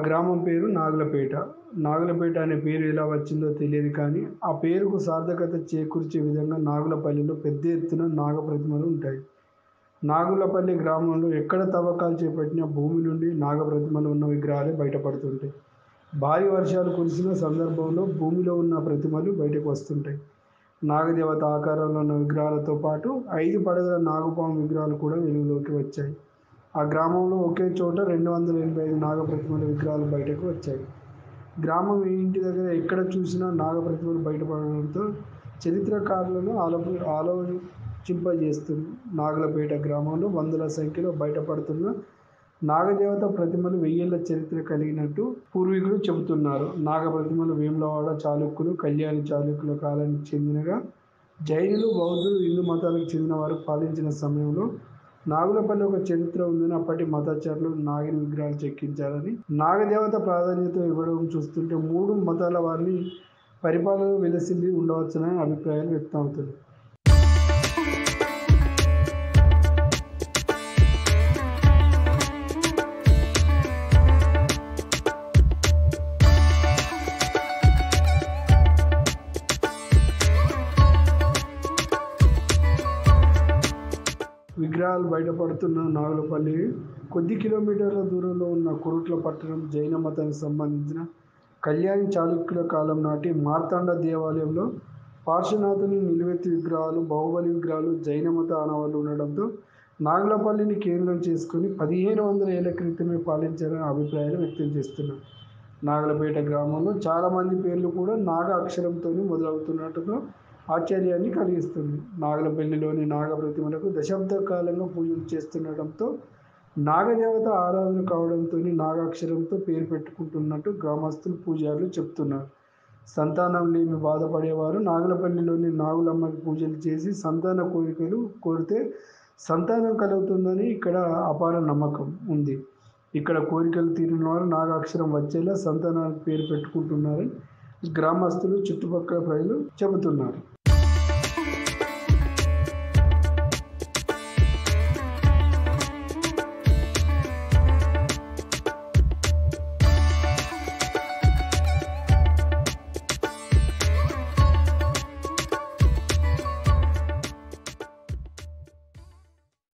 గ్రామం పేరు నాగులపేట. నాగులపేట అనే పేరు ఎలా వచ్చిందో తెలియదు కానీ, ఆ పేరుకు సార్థకత చేకూర్చే విధంగా నాగులపల్లిలో పెద్ద ఎత్తున నాగ ప్రతిమలు ఉంటాయి. నాగులపల్లి గ్రామంలో ఎక్కడ తవ్వకాలు చేపట్టినా భూమి నుండి నాగ ప్రతిమలు ఉన్న విగ్రహాలే బయటపడుతుంటాయి. భారీ వర్షాలు కురిసిన సందర్భంలో భూమిలో ఉన్న ప్రతిమలు బయటకు వస్తుంటాయి. నాగదేవత ఆకారంలో ఉన్న విగ్రహాలతో పాటు 5 పడగల నాగుపాము విగ్రహాలు కూడా వెలుగులోకి వచ్చాయి. ఆ గ్రామంలో ఒకే చోట 285 నాగప్రతిమల విగ్రహాలు బయటకు వచ్చాయి. గ్రామం ఏ ఇంటి దగ్గర ఎక్కడ చూసినా నాగప్రతిమలు బయటపడడంతో చరిత్రకారులను ఆలోచింపజేస్తుంది. నాగులపేట గ్రామంలో వందల సంఖ్యలో బయటపడుతున్న నాగదేవత ప్రతిమలు వెయ్యేళ్ల చరిత్ర కలిగినట్టు పూర్వీకులు చెబుతున్నారు. నాగప్రతిమలు వేములవాడ చాళుక్యులు, కళ్యాణి చాళుక్యుల కాలానికి చెందినగా, జైనులు, బౌద్ధులు, హిందూ మతాలకు చెందిన వారు పాలించిన సమయంలో నాగులపల్లి ఒక చరిత్ర ఉందని అప్పటి మతాచారులు నాగిని విగ్రహాలు చెక్కించారని, నాగదేవత ప్రాధాన్యత ఇవ్వడం చూస్తుంటే 3 మతాల వారిని పరిపాలనలో వెలసిల్లి ఉండవచ్చునని అభిప్రాయాలు వ్యక్తమవుతున్నాయి. విగ్రహాలు బయటపడుతున్న నాగులపల్లి కొద్ది కిలోమీటర్ల దూరంలో ఉన్న కురుట్ల పట్టణం జైన మతానికి సంబంధించిన కళ్యాణి చాళుక్యుల కాలం నాటి మార్తాండ దేవాలయంలో పార్శ్వనాథుని నిలువెత్తు విగ్రహాలు, బాహుబలి విగ్రహాలు, జైన మత ఆనవాళ్లు ఉండడంతో నాగులపల్లిని కేంద్రం చేసుకుని 1500 ఏళ్ల క్రితమే పాలించారని అభిప్రాయాలు వ్యక్తం చేస్తున్నారు. నాగులపేట గ్రామంలో చాలామంది పేర్లు కూడా నాగ అక్షరంతోనే మొదలవుతున్నట్టుగా ఆశ్చర్యాన్ని కలిగిస్తుంది. నాగులపల్లిలోని నాగ ప్రతిమలకు దశాబ్ద కాలంగా పూజలు చేస్తుండటంతో, నాగదేవత ఆరాధన కావడంతో నాగాక్షరంతో పేరు పెట్టుకుంటున్నట్టు గ్రామస్తులు, పూజారులు చెబుతున్నారు. సంతానం లేమి బాధపడేవారు నాగులపల్లిలోని నాగులమ్మకి పూజలు చేసి సంతాన కోరికలు కోరితే సంతానం కలుగుతుందని ఇక్కడ అపార నమ్మకం ఉంది. ఇక్కడ కోరికలు తీరిన వారు నాగాక్షరం వచ్చేలా సంతానానికి పేరు పెట్టుకుంటున్నారని గ్రామస్తులు, చుట్టుపక్కల ప్రజలు చెబుతున్నారు.